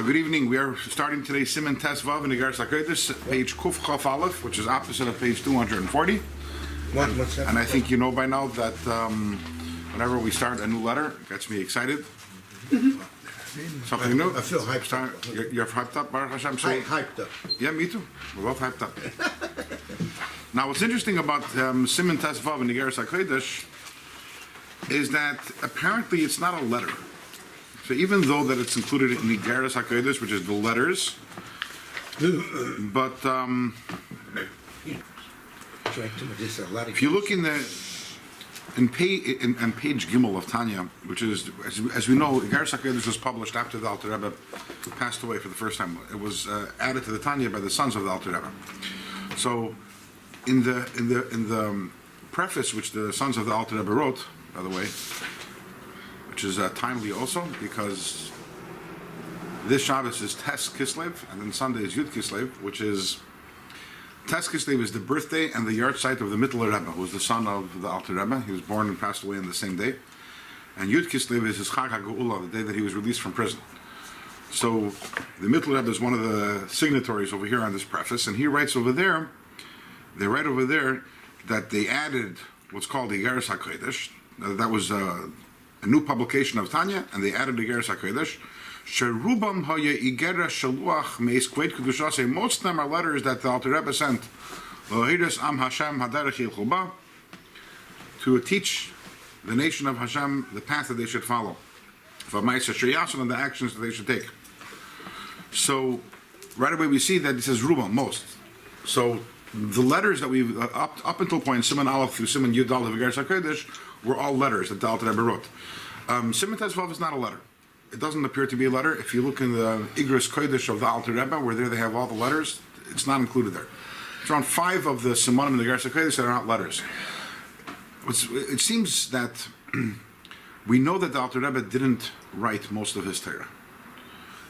Good evening. We are starting today Siman Tes Vav in Iggeres HaKodesh, page Kuf Chaf Aleph, which is opposite of page 240. And I think you know by now that whenever we start a new letter, it gets me excited. Something new. I feel hyped up. You're hyped up, Baruch Hashem? So, hyped up. Yeah, me too. We're both hyped up. Now, what's interesting about Siman Tes Vav in Iggeres HaKodesh is that apparently it's not a letter. So even though that it's included in Iggeres HaKodesh, which is the letters, but if you look in page Gimel of Tanya, which is, as we know, Iggeres HaKodesh was published after the Alter Rebbe passed away for the first time. It was added to the Tanya by the sons of the Alter Rebbe. So in the preface, which the sons of the Alter Rebbe wrote, by the way, which is timely also, because this Shabbos is Tes Kislev, and then Sunday is Yud Kislev, which is, Tes Kislev is the birthday and the yahrzeit of the Mittler Rebbe, who was the son of the Alter Rebbe. He was born and passed away on the same day. And Yud Kislev is his Chag HaGeula, the day that he was released from prison. So the Mittler Rebbe is one of the signatories over here on this preface, and he writes over there, they write over there that they added what's called the Iggeres HaKodesh. That was a new publication of Tanya, and they added the Iggeres HaKodesh. Sherubam haya Iggeres shaluach meis kveit kedushasei. Most of them are letters that the Alter Rebbe sent Lohiris am Hashem haderech yilchuba, to teach the nation of Hashem the path that they should follow, v'maisa sheyasun, and the actions that they should take. So right away we see that it says Rubam, most. So the letters that we've up until point Siman Aleph through Siman Yud Aleph of Iggeres HaKodesh were all letters that the Alter Rebbe wrote. Siman Tes Vav is not a letter. It doesn't appear to be a letter. If you look in the Iggeres Kodesh of the Alter Rebbe, where there they have all the letters, it's not included there. It's around 5 of the Simanim in the Iggeres HaKodesh that are not letters. It seems that we know that the Alter Rebbe didn't write most of his Torah.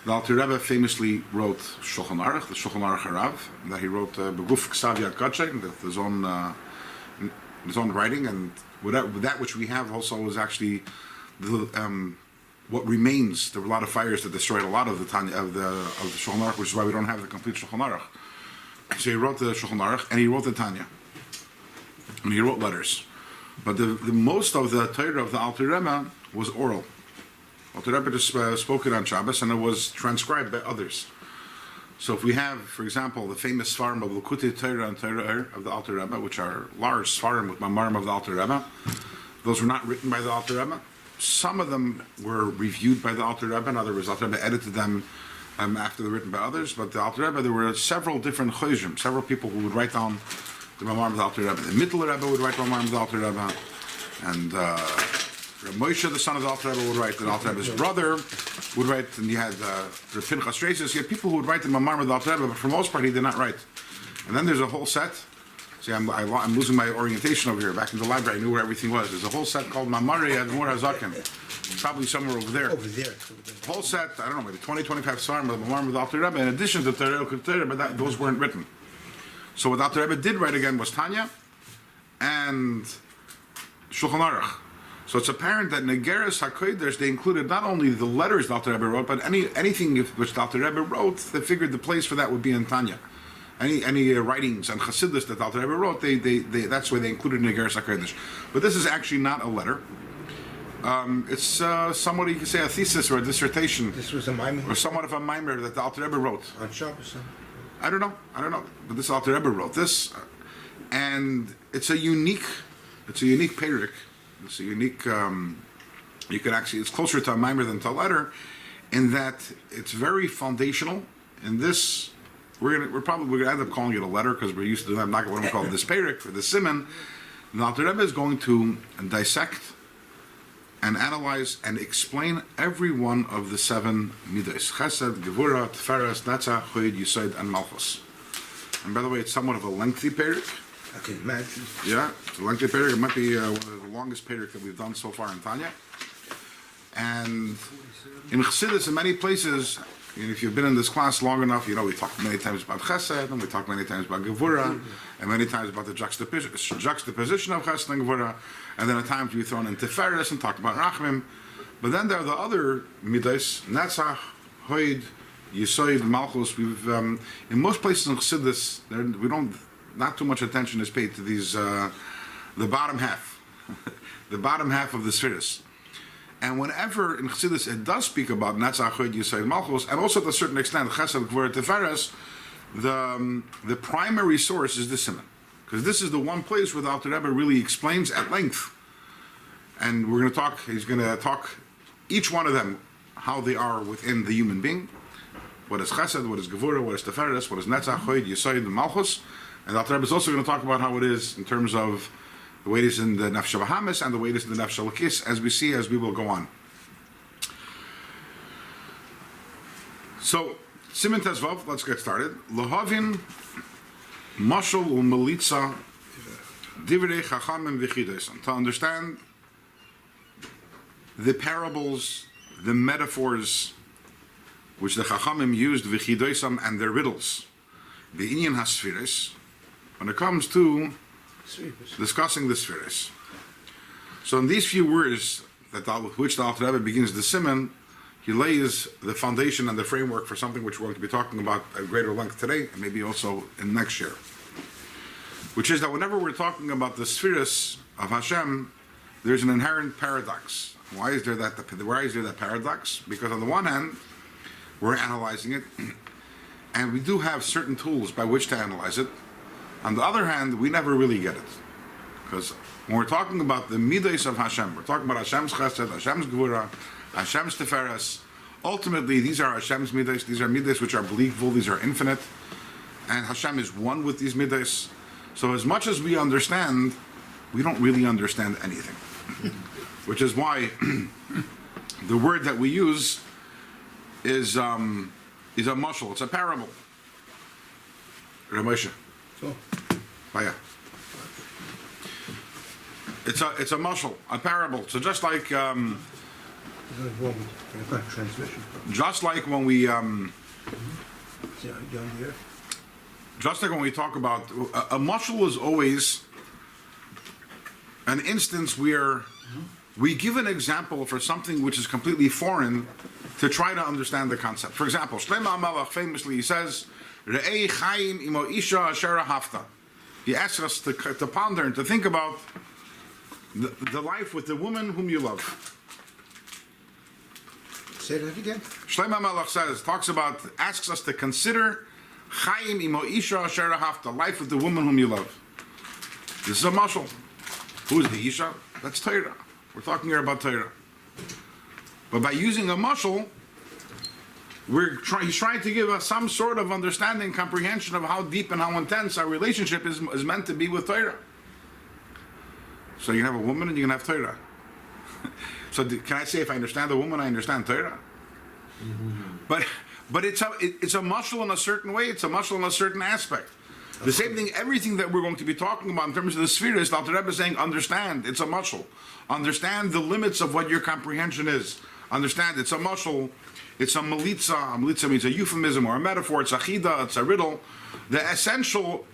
The Alter Rebbe famously wrote Shulchan Aruch, the Shulchan Aruch Harav, that he wrote Beguf Ksav Yad Kodshei, his own writing, and that which we have also is actually the what remains. There were a lot of fires that destroyed a lot of the Tanya of the Shulchan Aruch, which is why we don't have the complete Shulchan Aruch. So he wrote the Shulchan Aruch and he wrote the Tanya, and he wrote letters. But the most of the Torah of the Alter Rebbe was oral. Alter Rebbe just spoke it on Shabbos, and it was transcribed by others. So if we have, for example, the famous Svarim of Likutei Torah and Torah of the Alter Rebbe, which are large Svarim with Mamarim of the Alter Rebbe, those were not written by the Alter Rebbe. Some of them were reviewed by the Alter Rebbe, in other words, Alter Rebbe edited them after they were written by others. But the Alter Rebbe, there were several different chayzim, several people who would write down the Mamarim of the Alter Rebbe. The Mittler Rebbe would write the Mamarim of the Alter Rebbe, and Moshe, the son of the Alter Rebbe, would write. The Alter Rebbe's brother would write, and you had Pinchas Reis. You had people who would write the Mamarim of the Alter Rebbe, but for the most part, he did not write. And then there's a whole set. See, I'm losing my orientation over here. Back in the library, I knew where everything was. There's a whole set called Mamarei Admor HaZaken. Probably somewhere over there. Over there. Whole set, I don't know, maybe 20, 25 Svarim of the Mamarim of the Alter Rebbe, in addition to Torah, but those weren't written. So what the Alter Rebbe did write again was Tanya and Shulchan Aruch. So it's apparent that in Iggeres HaKodesh they included not only the letters the Alter Rebbe wrote, but anything which the Alter Rebbe wrote, they figured the place for that would be in Tanya. Any writings and Chassidus that the Alter Rebbe wrote, they that's why they included in Iggeres HaKodesh. But this is actually not a letter. It's somewhat, you could say, a thesis or a dissertation. This was a mimer? Or somewhat of a mimer that the Alter Rebbe wrote. On Shabbos? I don't know. But this Alter Rebbe wrote this. And it's a unique Perek. It's a unique, you could actually, it's closer to a mimer than to a letter, in that it's very foundational. In this, we're probably gonna end up calling it a letter, because we're used to, I'm not going to call it this Perek for the Siman. The Alter Rebbe is going to dissect and analyze and explain every one of the 7 midos: Chesed, Gevura, Tiferes, Netzach, Chod, Yesod, and Malchus. And by the way, it's somewhat of a lengthy Perek. I can imagine. Yeah, it's a lengthy Perek. It might be one of the longest Perek that we've done so far in Tanya. And in Chassidus, in many places, if you've been in this class long enough, you know we talked many times about Chesed, and we talked many times about Gevura, and many times about the juxtaposition of Chesed and Gevura, and then at times we've thrown in Tiferes and talked about Rachmim. But then there are the other midos: Netzach, Hod, Yesod Malchus. We've in most places in Chassidus, not too much attention is paid to these the bottom half, the bottom half of the spheres. And whenever in Chassidus it does speak about Netzach Chod Yesod Malchus, and also to a certain extent Chesed Gvura Tiferes, the primary source is the Siman, because this is the one place where the Alter Rebbe really explains at length. And we're going to talk. He's going to talk each one of them, how they are within the human being. What is Chesed, what is Gevura, what is Teferes, what is Netzach, Chod, Yesod, and Malchus. And the Alter Rebbe is also going to talk about how it is in terms of the way it is in the Nefesh Bahamis and the way it is in the Nefesh Lakis, as we see, as we will go on. So, Siman Tezvav, let's get started. Lohavin, Mashal u'Melitza, Divrei Chachamim v'Chidosan. To understand the parables, the metaphors, which the Chachamim used, v'Chidosan, and their riddles, the Inyan HaSfiris, when it comes to discussing the Sfiris. So in these few words, which the Alter Rebbe begins the Siman, he lays the foundation and the framework for something which we're going to be talking about at greater length today, and maybe also in next year. Which is that whenever we're talking about the Sfiris of Hashem, there's an inherent paradox. Why is there that paradox? Because on the one hand, we're analyzing it, and we do have certain tools by which to analyze it. On the other hand, we never really get it. Because when we're talking about the midos of Hashem, we're talking about Hashem's chesed, Hashem's gevura, Hashem's teferes. Ultimately, these are Hashem's midos. These are midos which are believable. These are infinite. And Hashem is one with these midos. So as much as we understand, we don't really understand anything. Which is why the word that we use is a mashal. It's a parable. Ramosha. So, Baya. It's a mashal, a parable. So just like transmission. just like when we Young here. just like when we talk about a mashal is always an instance where we give an example for something which is completely foreign to try to understand the concept. For example, Shlomo HaMelech famously he says, "Re'ei chayim imo isha asher hafta." He asks us to ponder and to think about the life with the woman whom you love. Say that again. Shlomo HaMelech asks us to consider chayim imo isha asher hafta, life with the woman whom you love. This is a mashal. Who is the isha? That's Torah. We're talking here about Torah. But by using a mashal, he's trying to give us some sort of understanding, comprehension of how deep and how intense our relationship is meant to be with Torah. So you can have a woman and you can have Torah. So can I say if I understand the woman, I understand Torah? Mm-hmm. But it's a mashal in a certain way. It's a mashal in a certain aspect. The same thing, everything that we're going to be talking about in terms of the spheres, the Alter Rebbe is saying, understand, it's a mashal. Understand the limits of what your comprehension is. Understand, it's a mashal, it's a melitza. A melitza means a euphemism or a metaphor. It's a chida, it's a riddle. The essential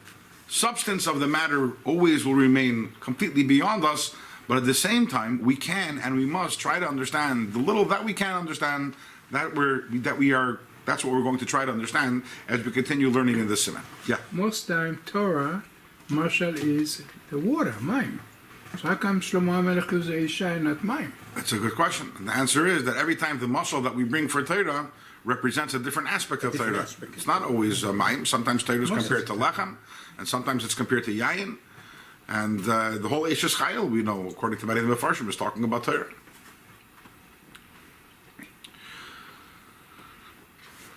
substance of the matter always will remain completely beyond us, but at the same time, we can and we must try to understand the little that we can understand, that's what we're going to try to understand as we continue learning in this Siman. Yeah. Most time Torah, Mashal is the water, Maim. So how come Shlomo HaMelech is a Isha and not Maim? That's a good question. And the answer is that every time the mashal that we bring for Torah represents a different aspect of Torah. It's not always Maim. Sometimes Torah is compared to Lechem, and sometimes it's compared to Yayin. And the whole Eishes Chayil, we know, according to many of the Mefarshim, is talking about Torah.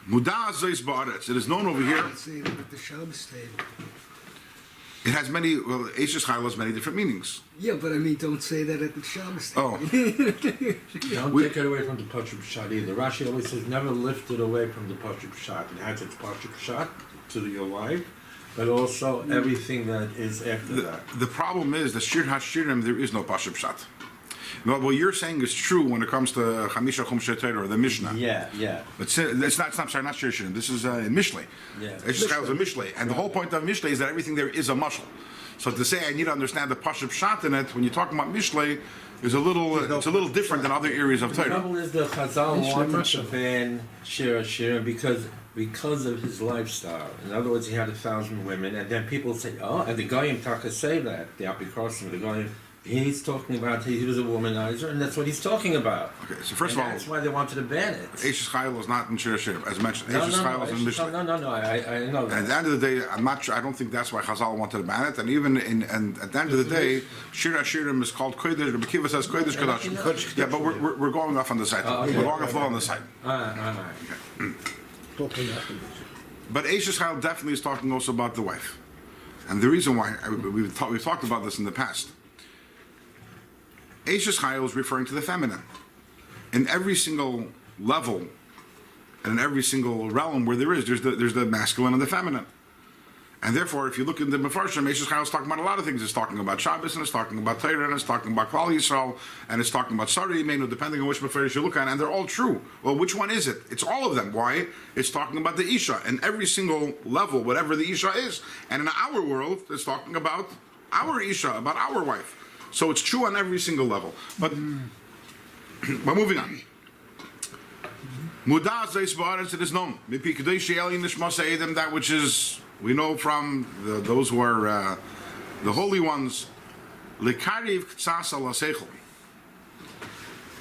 Mudah Zeis Ba'aretz. It is known over here. See with the Shabbos table. It has many, Eishes Chayil has many different meanings. Yeah, but I mean, don't say that at the Shabbos table. Oh. Don't take it away from the Pashup Pshat either. Rashi always says never lift it away from the Pashup Pshat. It has its Pashup Pshat to your wife, but also everything that is after that. The problem is that Shir HaShirim, there is no Pashup Pshat. Well, what you're saying is true when it comes to Chamisha Chumshei Torah or the Mishnah. Yeah. But it's not Shir HaShirim. This is Mishlei. Yeah. It's just a Mishlei. And the whole point of Mishlei is that everything there is a mashal. So to say I need to understand the Pashup Pshat in it, when you're talking about Mishlei, is a little different than other areas of The Torah. trouble is the Chazal It's wanted to Mashpia. ban Shir because of his lifestyle. In other words, he had 1,000 women, and then people say, oh, and the Goyim Taka say that, the Apicrosim, the Goyim, he's talking about, he was a womanizer, and that's what he's talking about. Okay, so first And of all, that's why they wanted to ban it. Eishes Chayil is not in Shir Hashirim, as mentioned. No, Eishes no, Chayil is in Mishnah. no, I know And that. at the end of the day, I don't think that's why Chazal wanted to ban it. And even and at the end of the day, Shir Hashirim is called Kodesh. Rabbi Kiva says Kodesh Kodesh. Yeah, but we're going off on the side. Oh, okay. We're going off on the side. Talking afterwards. But Eishes Chayil definitely is talking also about the wife. And the reason why, we've talked about this in the past. Eishes Chayil is referring to the feminine. In every single level, and in every single realm where there's the masculine and the feminine. And therefore, if you look in the Mefarshim, Eishes Chayil is talking about a lot of things. It's talking about Shabbos, and it's talking about Torah, and it's talking about Klal Yisrael, and it's talking about Sari Yimenu, depending on which Mefarish you look at, and they're all true. Well, which one is it? It's all of them. Why? It's talking about the Isha, and every single level, whatever the Isha is. And in our world, it's talking about our Isha, about our wife. So it's true on every single level. But moving on. Mudah Zeis Ba'aretz, it is known. Mipi Kadesh Elin Nishmas Edem, that which is, we know from those who are the holy ones, Lekariv Ktsas Ala Seichel,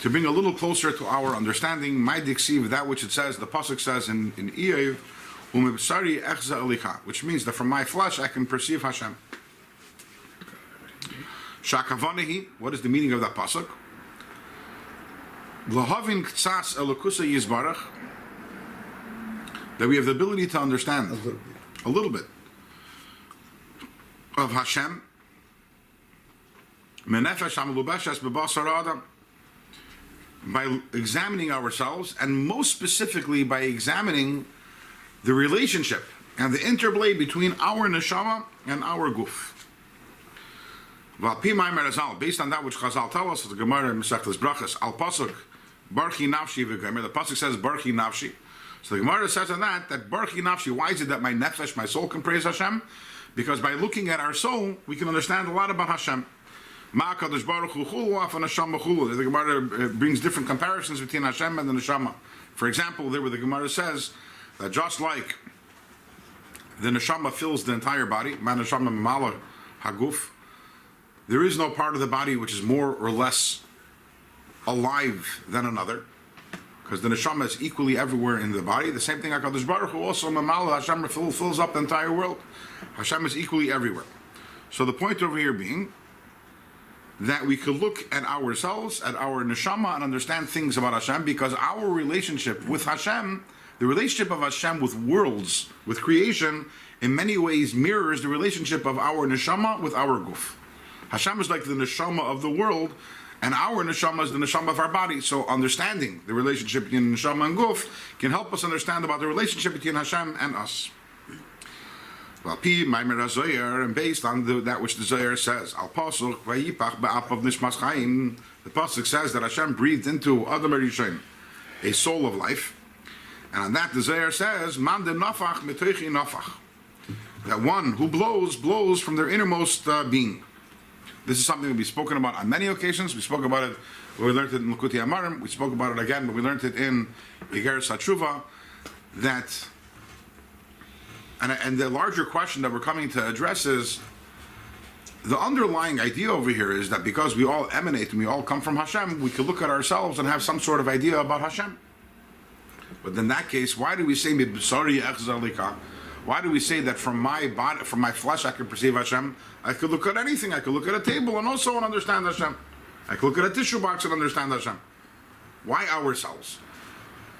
to bring a little closer to our understanding, my diksiv, that which it says, the pasuk says in Eiv, Umibsari Echza Elika, which means that from my flesh I can perceive Hashem. Shakavanehi, what is the meaning of that pasuk? Lahavin Ktsas Elokusa Yizbarach, that we have the ability to understand a little bit of Hashem, Menefesh Amalubeshes Bebasar Adam, by examining ourselves, and most specifically by examining the relationship and the interplay between our neshama and our guf. Based on that which Chazal tell us, the Gemara in Masechtas Brachas, Al Pasuk, Barchi Nafshi v'Gemer. The Pasuk says Barchi Nafshi. So the Gemara says on that Barchi Nafshi. Why is it that my nefesh, my soul, can praise Hashem? Because by looking at our soul, we can understand a lot about Hashem. Ma HaKodesh Baruch Hu Chulu Af Neshama Chulu. The Gemara brings different comparisons between Hashem and the neshama. For example, there where the Gemara says that just like the neshama fills the entire body, Ma Neshama Mamala Haguf, there is no part of the body which is more or less alive than another, because the neshama is equally everywhere in the body. The same thing, HaKodesh Baruch Hu also Mamala Hashem fills up the entire world. Hashem is equally everywhere. So the point over here being that we could look at ourselves, at our neshama, and understand things about Hashem, because our relationship with Hashem, the relationship of Hashem with worlds, with creation, in many ways mirrors the relationship of our neshama with our guf. Hashem is like the neshama of the world, and our neshama is the neshama of our body. So understanding the relationship between neshama and guf can help us understand about the relationship between Hashem and us. Well, and based on that which the Zohar says, Al Pasuk Vayipach Ba'apav Nishmas Chaim, the Pasuk says that Hashem breathed into Adam Rishon a soul of life, and on that the Zohar says, Man de Nafach Metoichi Nafach, that one who blows from their innermost being. This is something that we've spoken about on many occasions. We spoke about it, we learned it in Lukuti Amarim, we spoke about it again, but we learned it in Iggeres HaTshuva, that, and the larger question that we're coming to address is, the underlying idea over here is that because we all emanate and we all come from Hashem, we could look at ourselves and have some sort of idea about Hashem. But in that case, why do we say Mibsari Echzalika? Why do we say that from my body, from my flesh, I can perceive Hashem? I could look at anything. I could look at a table and also understand Hashem. I could look at a tissue box and understand Hashem. Why ourselves?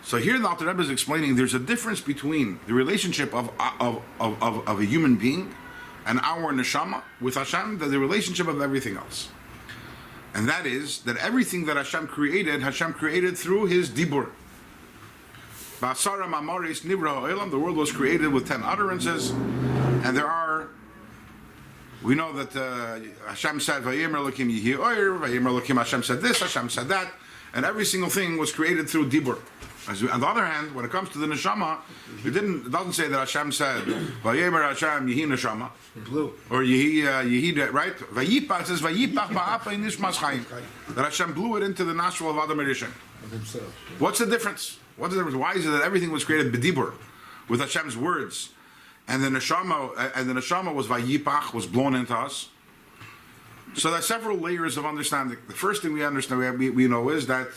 So here the Alter Rebbe is explaining there's a difference between the relationship of a human being and our neshama with Hashem, than the relationship of everything else. And that is that everything that Hashem created through His dibur. Ba'asara mamaris nivra ha'olam, the world was created with 10 utterances, and we know that Hashem said, Vayemer Elokim Yehi Oyer, Vayemer Elokim, Hashem said this, Hashem said that, and every single thing was created through dibur. On the other hand, when it comes to the neshama, it doesn't say that Hashem said, "Vayemer Hashem Yehi neshama," Blue. or Yehi, right? Vayipach, it says Vayipach ba'apa in nishmas chayim. That Hashem blew it into the nostril of Adam Rishon. Of himself. What's the difference? What's the difference? Why is it that everything was created b'dibur, with Hashem's words, and the neshama was Vayipach, was blown into us? So there's several layers of understanding. The first thing we understand, we know, is that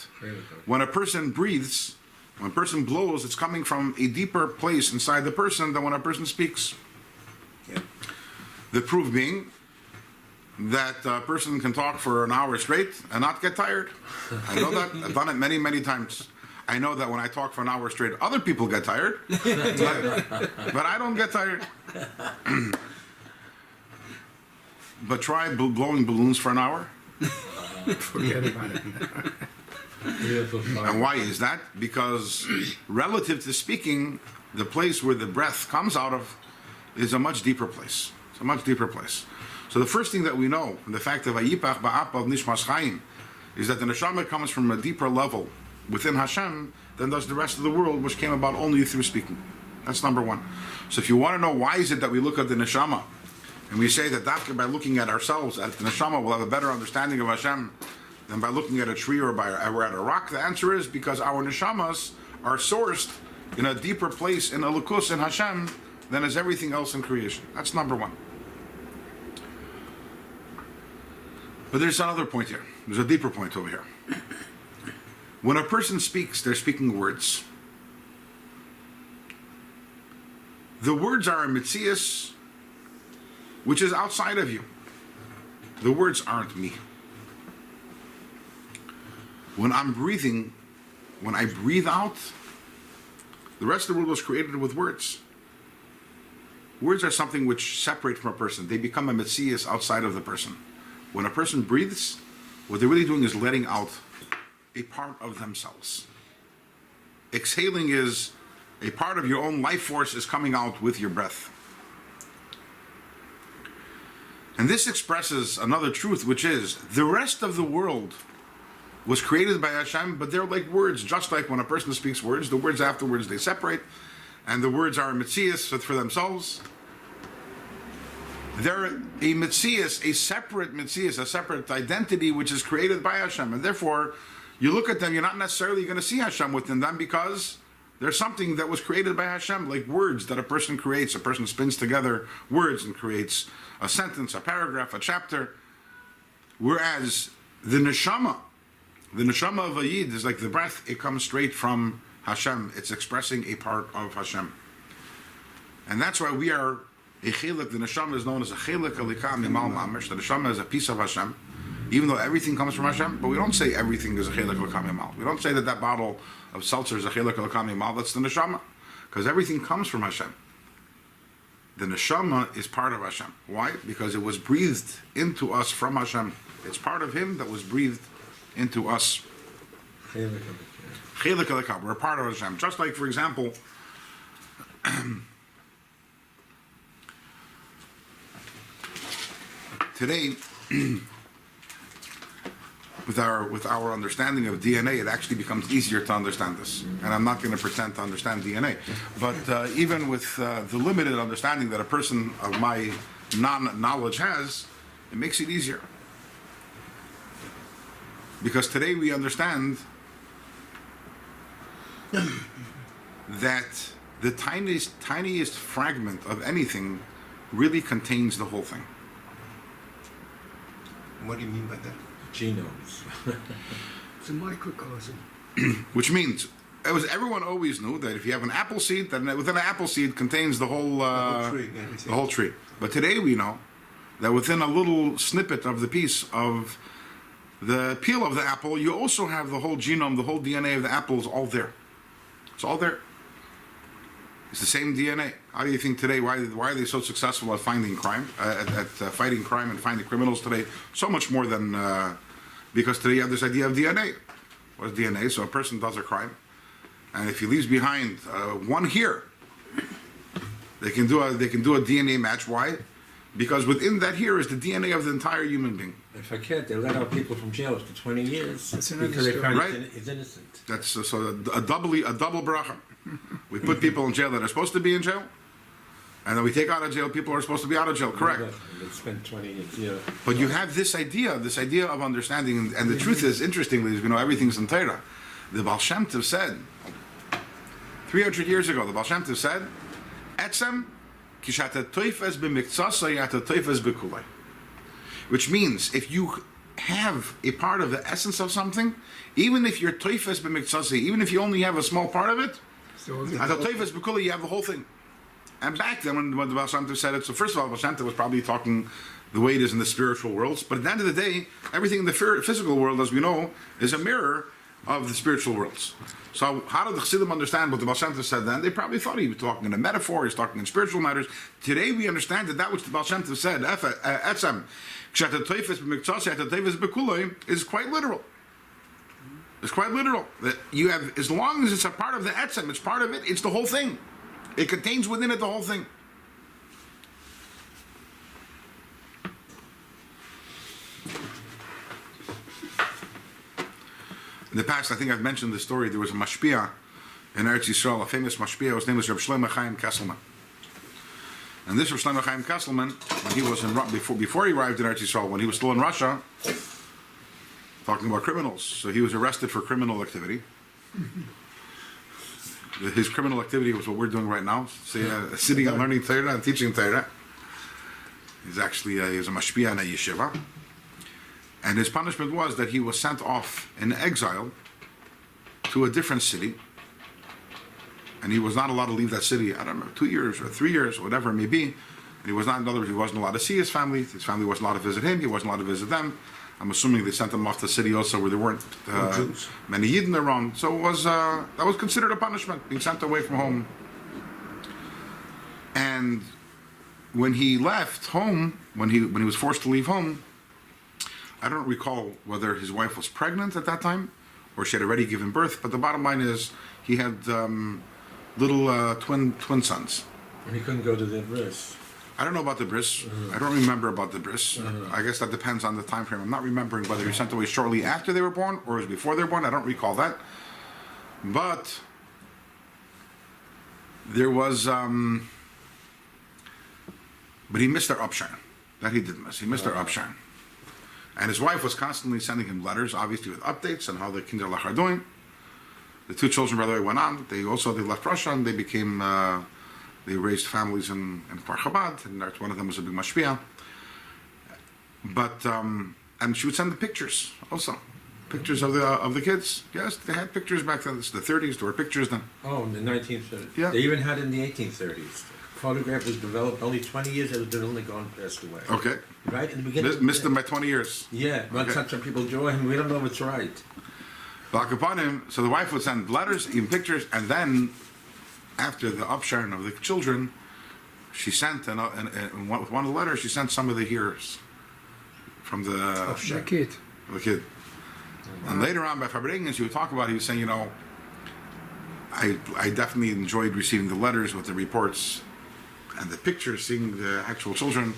when a person breathes, when a person blows, it's coming from a deeper place inside the person than when a person speaks. Yeah. The proof being that a person can talk for an hour straight and not get tired. I know that. I've done it many, many times. I know that when I talk for an hour straight, other people get tired, but I don't get tired. But try blowing balloons for an hour. Forget about it. And why is that? Because relative to speaking, the place where the breath comes out of is a much deeper place. It's a much deeper place. So the first thing that we know from the fact of Vayipach ba'apav nishmas chayim is that the neshama comes from a deeper level within Hashem than does the rest of the world, which came about only through speaking. That's number one. So if you want to know why is it that we look at the neshama and we say that by looking at ourselves, at the neshama, we'll have a better understanding of Hashem than by looking at a tree or at a rock, the answer is because our neshamas are sourced in a deeper place in Elokus in Hashem than is everything else in creation. That's number one. But there's another point here. There's a deeper point over here. When a person speaks, they're speaking words. The words are a mitzias, which is outside of you. The words aren't me. When I'm breathing, when I breathe out, the rest of the world was created with words. Words are something which separate from a person. They become a mitzias outside of the person. When a person breathes, what they're really doing is letting out a part of themselves. Exhaling is a part of your own life force is coming out with your breath. And this expresses another truth, which is the rest of the world was created by Hashem, but they're like words. Just like when a person speaks words, the words afterwards they separate, and the words are mitzias for themselves. They're a mitzias, a separate mitzias, a separate identity which is created by Hashem, and therefore you look at them, you're not necessarily going to see Hashem within them because there's something that was created by Hashem, like words that a person creates. A person spins together words and creates a sentence, a paragraph, a chapter. Whereas the neshama of a yid is like the breath, it comes straight from Hashem. It's expressing a part of Hashem. And that's why we are a chelik. The neshama is known as a chelik alika mimal mamish. The neshama is a piece of Hashem, even though everything comes from Hashem. But we don't say everything is a chelik alika mimal. We don't say that bottle of seltzer is a chelik alika mimal. That's the neshama, because everything comes from Hashem. The neshama is part of Hashem. Why? Because it was breathed into us from Hashem. It's part of Him that was breathed into us. Chelik alika. We're a part of Hashem. Just like, for example, today, with our understanding of DNA, it actually becomes easier to understand this. And I'm not going to pretend to understand DNA. But even with the limited understanding that a person of my non-knowledge has, it makes it easier. Because today we understand that the tiniest fragment of anything really contains the whole thing. What do you mean by that? Genomes. It's a microcosm. Which means everyone always knew that if you have an apple seed, then within an apple seed contains the whole tree. the whole tree. But today we know that within a little snippet of the piece of the peel of the apple, you also have the whole genome, the whole DNA of the apple is all there. It's all there. It's the same DNA. How do you think today, why are they so successful at finding crime, at fighting crime and finding criminals today? So much more than, because today you have this idea of DNA. What is DNA? So a person does a crime, and if he leaves behind one hair, they can do a DNA match. Why? Because within that here is the DNA of the entire human being. If I can't, they let out people from jail after 20 years That's another because they story. found Right. he's innocent. That's so a double bracha. We put people in jail that are supposed to be in jail, and then we take out of jail people who are supposed to be out of jail. Correct. They spent 20 years, yeah. But you have this idea of understanding, and the truth is, interestingly, is, everything's in Torah. The Baal Shem Tov said, 300 years ago, the Baal Shem Tov said, Etzem kishata toifes b'miktsasa yata toifes b'kulay. Which means, if you have a part of the essence of something, even if you're toifes b'miktsasa, even if you only have a small part of it, So at the toifes b'kulay, you have the whole thing. And back then, when the Baal Shem Tov said it, so first of all, Baal Shem Tov was probably talking the way it is in the spiritual worlds, but at the end of the day, everything in the physical world, as we know, is a mirror of the spiritual worlds. So how did the Chassidim understand what the Baal Shem Tov said then? They probably thought he was talking in a metaphor, he's talking in spiritual matters. Today we understand that which the Baal Shem Tov said, Etzem, Kshat HaToifes b'miktsasa, Kshat HaToifes b'kulay, is quite literal. It's quite literal. That you have, as long as it's a part of the Etzem, it's part of it, it's the whole thing. It contains within it the whole thing. In the past, I think I've mentioned the story. There was a Mashpia in Eretz Yisrael, a famous Mashpia. His name was Rabbi Shlomo Chaim Kesselman. And this Rabbi Shlomo Chaim Kesselman, when he was in before he arrived in Eretz Yisrael, when he was still in Russia, talking about criminals. So he was arrested for criminal activity. His criminal activity was what we're doing right now, sitting and learning Torah and teaching Torah. He's actually he was a Mashpia in a yeshiva. And his punishment was that he was sent off in exile to a different city. And he was not allowed to leave that city, I don't know, 2 years or 3 years, whatever it may be. And he was not, in other words, he wasn't allowed to see his family. His family wasn't allowed to visit him. He wasn't allowed to visit them. I'm assuming they sent him off to the city also where there weren't many Yidden around. So it was, that was considered a punishment, being sent away from home. And when he left home, when he was forced to leave home, I don't recall whether his wife was pregnant at that time or she had already given birth, but the bottom line is he had little twin sons. And he couldn't go to the bris. I don't know about the bris. I don't remember about the bris. I guess that depends on the time frame. I'm not remembering whether he was sent away shortly after they were born or it was before they were born. I don't recall that. But there was, but he missed their Upshine. That he did miss. He missed their Upshine. And his wife was constantly sending him letters, obviously with updates on how the Kinderlach are doing. The two children, by the way, went on. They left Russia and they became, they raised families in Kfar Chabad, and one of them was a big Mashpia. But, and she would send the pictures also. Pictures of the kids. Yes, they had pictures back then. It's the 30s, there were pictures then. Oh, in the 1930s. Yeah. They even had it in the 1830s. Photograph was developed only 20 years after the only gone passed away. Okay. Right? In the beginning. Missed them by 20 years. Yeah, but Okay. some people join. We don't know if it's right. Back upon him, so the wife would send letters, even pictures, and then after the upshine of the children, she sent, and with one of the letters, she sent some of the hearers from the kid. kid. And later on, by Fabregas, he would talk about, he was saying, I definitely enjoyed receiving the letters with the reports and the pictures, seeing the actual children,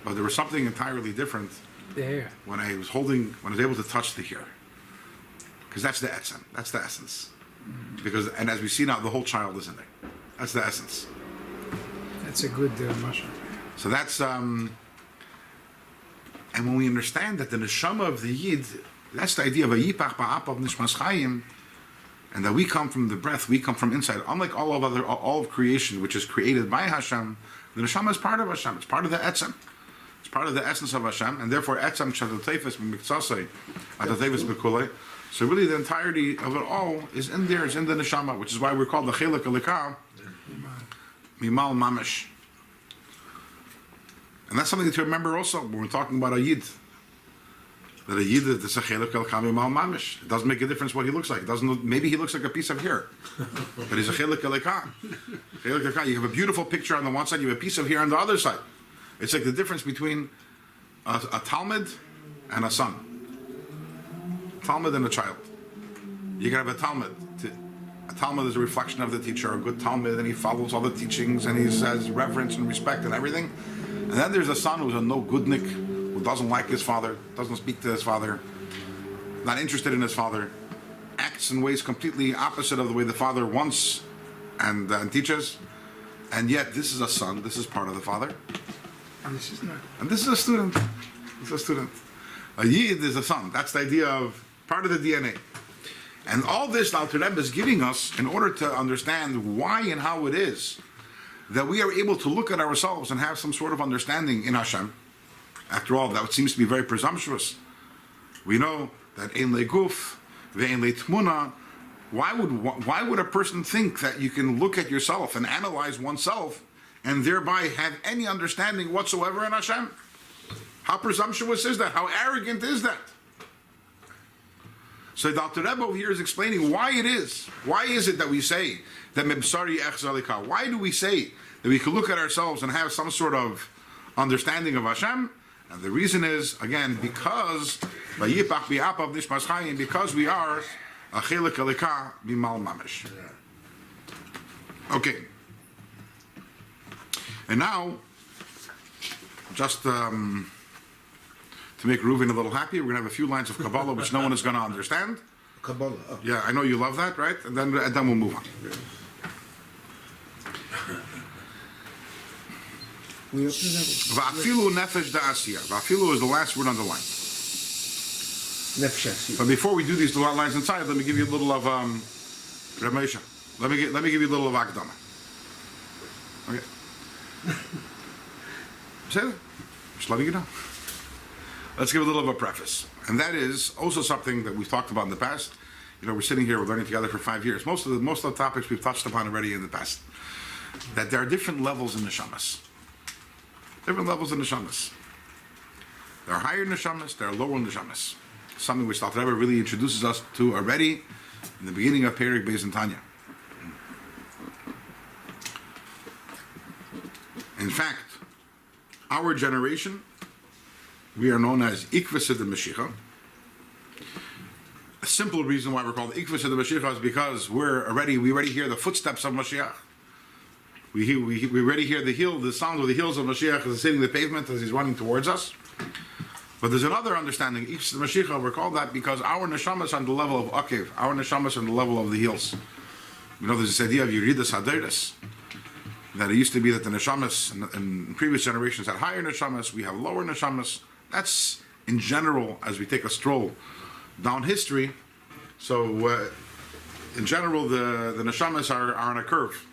but there was something entirely different There. when I was able to touch the hair. Because that's the etzem, that's the essence. And as we see now, the whole child is in there. That's the essence. That's a good mashal. So that's, and when we understand that the neshama of the Yid, that's the idea of a yipach ba'apav nishmas chayim, and that we come from the breath, we come from inside. Unlike all of creation, which is created by Hashem, the neshama is part of Hashem. It's part of the etzem. It's part of the essence of Hashem, and therefore etzem shatatefes b'miktsasei, atatefes b'kulei. So really, the entirety of it all is in there. It's in the neshama, which is why we're called the chelik alika, mimal mamish. And that's something to remember also when we're talking about a yid. That a yid is a chelik alika mimal mamish. It doesn't make a difference what he looks like. It doesn't. Maybe he looks like a piece of hair, but he's a chelik alika. Chelik alika. You have a beautiful picture on the one side. You have a piece of hair on the other side. It's like the difference between a Talmud and a son. Talmud and a child. You can have a Talmud. A Talmud is a reflection of the teacher, a good Talmud, and he follows all the teachings and he has reverence and respect and everything. And then there's a son who's a no-goodnik, who doesn't like his father, doesn't speak to his father, not interested in his father, acts in ways completely opposite of the way the father wants and teaches. And yet, this is a son, this is part of the father. And this is not. And this is a student. This is a student. A Yid is a son. That's the idea of part of the DNA. And all this, the Alter Rebbe is giving us in order to understand why and how it is that we are able to look at ourselves and have some sort of understanding in Hashem. After all, that seems to be very presumptuous. We know that ein leguf, ve'ein le'tmuna. Why would a person think that you can look at yourself and analyze oneself and thereby have any understanding whatsoever in Hashem? How presumptuous is that? How arrogant is that? So the Alter Rebbe over here is explaining why it is. Why is it that we say that mebsari ech zalika? Why do we say that we can look at ourselves and have some sort of understanding of Hashem? And the reason is, again, because because we are a chelik alika bimal mamish. Okay. And now, just to make Reuven a little happy, we're going to have a few lines of Kabbalah which no one is going to understand. Kabbalah. Yeah, I know you love that, right? And then we'll move on. We open it Va'afilu nefesh da'asiyah. Va'afilu is the last word on the line. Nefesh. But before we do these lines inside, let me give you a little of Reb Moshe. Let me give you a little of Akdama. Okay. Say that? Just letting you know. Let's give a little of a preface. And that is also something that we've talked about in the past. You know, we're sitting here, we're learning together for 5 years. Most of the topics we've touched upon already in the past. That there are different levels in the Shamans. Different levels in the Shamans. There are higher neshamas, there are lower neshamas. Something which the Alter Rebbe really introduces us to already in the beginning of Perek Beis and Tanya. In fact, our generation, we are known as Iggeres the Mashiach. A simple reason why we're called Iggeres the Mashiach is because we already hear the footsteps of Mashiach. We already hear the sound of the heels of Mashiach as he's hitting the pavement as he's running towards us. But there's another understanding. Iggeres the Mashiach, we're called that because our neshamas are on the level of Akev. Our neshamas are on the level of the heels. You know, there's this idea of Yeridas Haderes. That it used to be that the neshamas in previous generations had higher neshamas, we have lower neshamas. That's in general as we take a stroll down history. So in general, the neshamas are on a curve,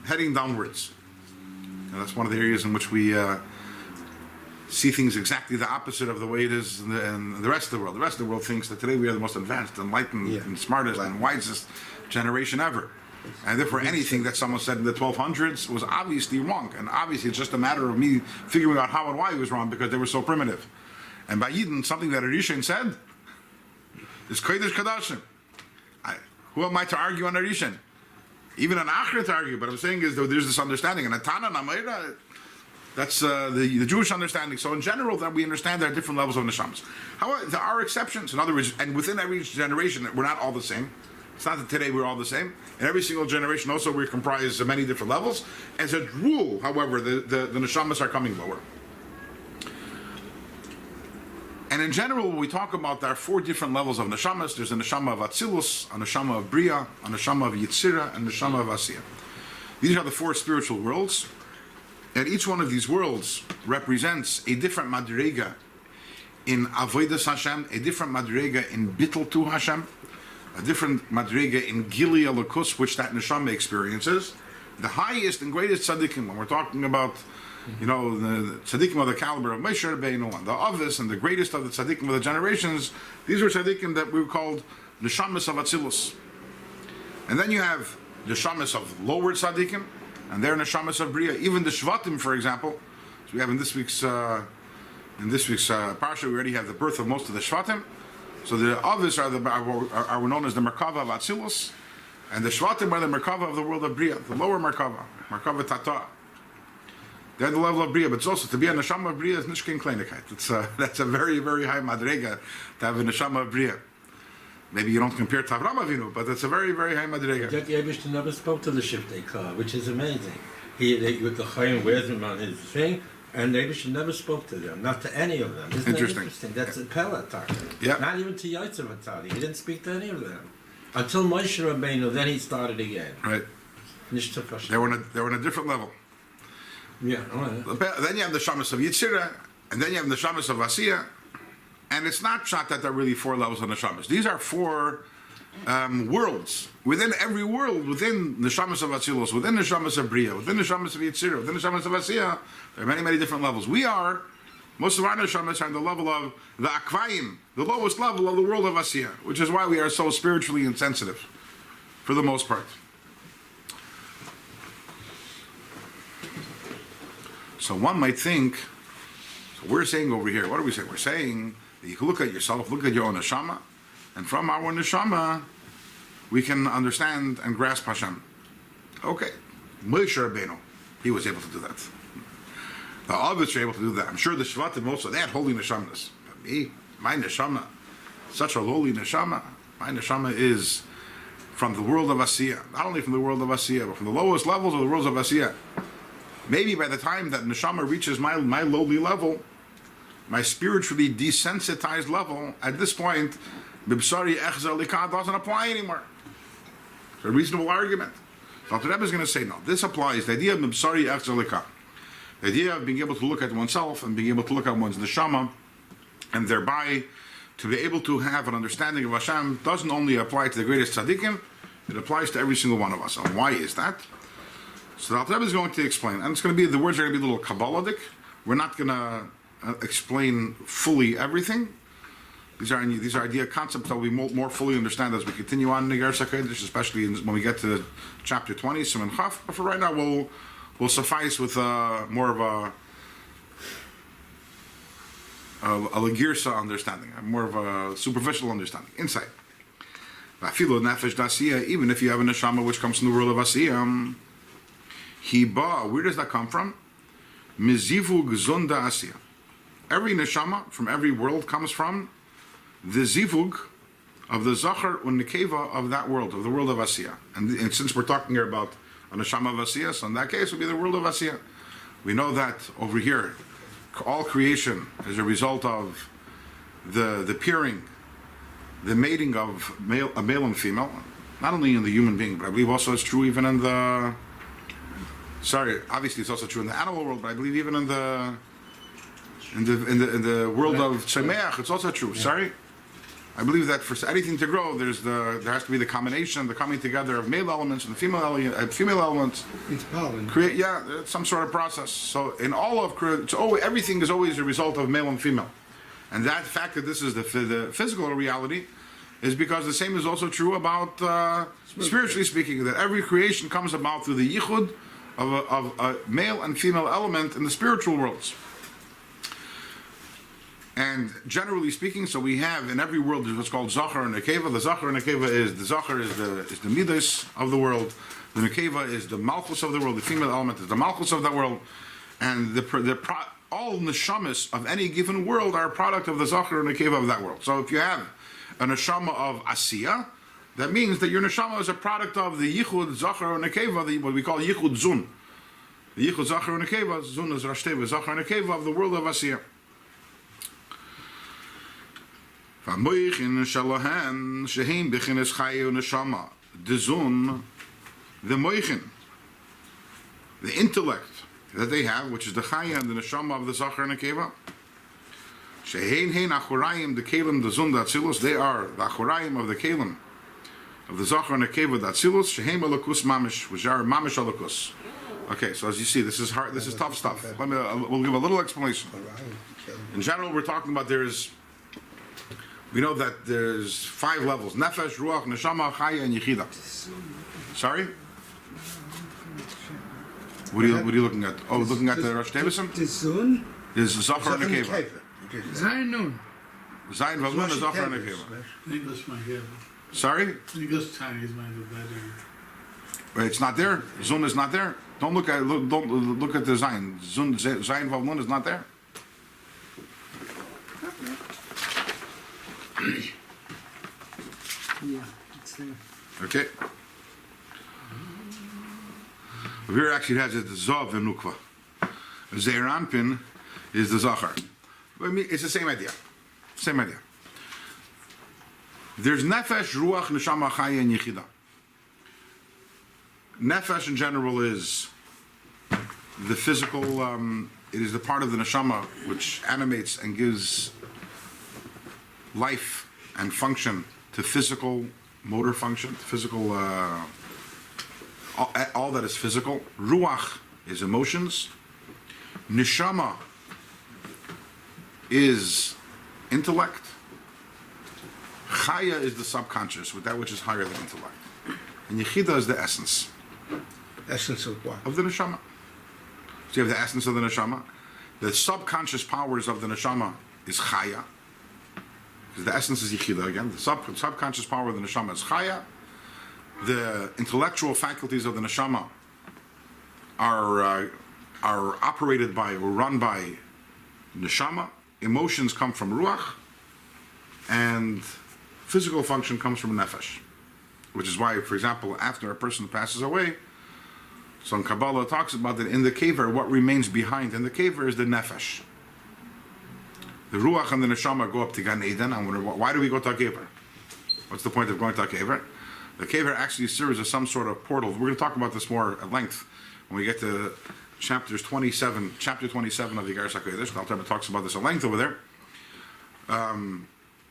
heading downwards. And that's one of the areas in which we see things exactly the opposite of the way it is in the rest of the world. The rest of the world thinks that today we are the most advanced, enlightened, and smartest, and wisest generation ever. And therefore anything that someone said in the 1200s was obviously wrong. And obviously it's just a matter of me figuring out how and why it was wrong because they were so primitive. And by Yidden, something that Arishan said is Kodesh Kadashim. Who am I to argue on Arishan? Even an Achra to argue, but I'm saying is that there's this understanding. And Atana Namayra, that's the Jewish understanding. So in general, that we understand there are different levels of neshamas. However, there are exceptions. In other words, and within every generation, we're not all the same. It's not that today we're all the same. In every single generation also we comprise of many different levels. As a rule, however, the neshamas are coming lower. And in general, when we talk about, there are 4 different levels of neshamas. There's a neshama of Atzilus, a neshama of Bria, a neshama of Yitzira, and a neshama of Asiyah. These are the 4 spiritual worlds. And each one of these worlds represents a different madrega in Avodas Hashem, a different madrega in Bittul to Hashem, a different madrega in Gili Alakus, which that neshama experiences. The highest and greatest tzaddikim, when we're talking about, you know, the tzaddikim of the caliber of Moshe Rabbeinu, and the Avos, and the greatest of the tzaddikim of the generations, these are tzaddikim that we called neshamas of Atzilus. And then you have neshamas of lower tzaddikim, and they're neshamas of Bria. Even the Shvatim, for example, so we have in this week's parsha, we already have the birth of most of the Shvatim. So the Avos are known as the Merkava of Atzilus, and the Shvatim are the Merkava of the world of Bria, the lower Merkava Tata. They're the level of Bria, but it's also, to be a Neshama of Bria is Nishkin Kleinigkeit. That's a very, very high Madrega to have a Neshama of Bria. Maybe you don't compare to Avram Avinu, but that's a very, very high Madrega. Yet Yebish never spoke to the Shiftei Kah, which is amazing. With the Chaim wears him on his thing, And the Eibush never spoke to them, not to any of them. Isn't Interesting. that interesting? That's a Pella talk. Yeah. Not even to Yaitzav Atali. He didn't speak to any of them. Until Moshe Rabbeinu, then he started again. Right. Nicht zu verstehen. They were on a different level. Yeah, all right. Then you have the Shamas of Yitzira, and then you have the Shamas of Asiya, and it's not shot that there are really 4 levels of the Shamas. These are 4 worlds. Within every world, within the Shamas of Atzilus, within the Shamas of Bria, within the Shamas of Yitzira, within the Shamas of Asiya, there are many, many different levels. Most of our Neshamas are on the level of the Akvayim, the lowest level of the world of Asiya, which is why we are so spiritually insensitive, for the most part. So one might think, so we're saying over here, what are we saying? We're saying that you can look at yourself, look at your own neshama, and from our neshama, we can understand and grasp Hashem. Okay, Moshe Rabbeinu, he was able to do that. The others are able to do that. I'm sure the Shvatim also, they had holy neshamas. But me, my neshama, such a lowly neshama, my neshama is from the world of Asiya. Not only from the world of Asiya, but from the lowest levels of the worlds of Asiya. Maybe by the time that neshama reaches my lowly level, my spiritually desensitized level, at this point, bibsari echza likah doesn't apply anymore. It's a reasonable argument. So the Rebbe is going to say, no, this applies. The idea of bibsari echza likah, the idea of being able to look at oneself and being able to look at one's neshama, and thereby to be able to have an understanding of Hashem, doesn't only apply to the greatest tzaddikim, it applies to every single one of us. And why is that? So the Rebbe is going to explain, and it's going to be, the words are going to be a little Kabbalic. We're not going to explain fully everything. These are idea concepts that we more fully understand as we continue on in Iggeres HaKodesh, especially when we get to chapter 20, Siman Chaf. But for right now, we'll suffice with more of a Legirsa understanding, more of a superficial understanding, insight. Even if you have a neshama which comes from the world of Asiyah, where does that come from? Mizivug zunda Asiya. Every neshama from every world comes from the zivug of the zachar and nekeva of that world, of the world of Asiya. And since we're talking here about a neshama of Asiya, so in that case it would be the world of Asiya. We know that over here, all creation is a result of the pairing, the mating of a male and female, not only in the human being, but I believe also it's true even in the... Sorry, obviously it's also true in the animal world, but I believe even in the world of Tzemeach, it's also true. Sorry, I believe that for anything to grow, there has to be the combination, the coming together of male elements and female elements. It's pollen. It's some sort of process. So in all of everything is always a result of male and female, and that fact that this is the physical reality is because the same is also true about spiritually speaking, that every creation comes about through the yichud of a male and female element in the spiritual worlds. And generally speaking, so we have in every world what's called Zachar and Nekeva. The Zachar and Nekeva is the Midas of the world. The Nekeva is the Malchus of the world. The female element is the Malchus of the world. And all neshamas of any given world are a product of the Zachar and Nekeva of that world. So if you have a neshama of Asiya, that means that your neshama is a product of the Yichud Zachar and Nekeva, what we call Yichud Zun. The Yichud Zachar and Nekeva, Zun is Rashteva, Zachar and Nekeva of the world of Asiya. The Zun, the Moichin, the intellect that they have, which is the Chaya and the Neshama of the Zachar and Nekeva. Shehein hein Achorayim, the Kalim, the Zun, the Atzilus, they are the Achorayim of the Kalim, of the Zachar and Nekeva, the Atzilus, Shehein Alakus Mamish, which are Mamish Alakus. Okay, so as you see, this is hard, this is tough stuff. We'll give a little explanation. In general, we're talking about we know that there's 5 levels: Nefesh, Ruach, Neshama, Chaya, and Yechida. Sorry? What are you looking at? Oh, looking at the Rosh Davison? The Zun? There's Zachar and Nekeva. Zayin Nun. Zayin Vavun is Zachar and Nekeva. English might have. Sorry? English Chinese might be better. Wait, it's not there. Zun is not there. Don't look at the Zayin. Zayin Vavun is not there. Yeah, it's there. Okay. Here actually has it Zav and Nukva. Zeir Anpin is the Zachar. I mean, it's the same idea. Same idea. There's Nefesh, Ruach, Neshama, Chaya, and Yechida. Nefesh in general is the physical, it is the part of the Neshama which animates and gives life and function to physical motor function, physical, all that is physical. Ruach is emotions. Neshama is intellect. Chaya is the subconscious, with that which is higher than intellect. And Yechida is the essence Essence of what? of the neshama. So you have the essence of the neshama. The subconscious powers of the neshama is Chaya. Because the essence is Yechida again. The subconscious power of the neshama is Chaya. The intellectual faculties of the neshama are operated by or run by neshama. Emotions come from ruach, and physical function comes from nefesh. Which is why, for example, after a person passes away, so in Kabbalah it talks about that in the kever, what remains behind in the kever is the nefesh. The ruach and the neshama go up to Gan Eden. I wonder, why do we go to a kever? What's the point of going to a kever? The kever actually serves as some sort of portal. We're going to talk about this more at length when we get to chapter 27 of the Iggeres HaKodesh. The Alter Rebbe talks about this at length over there.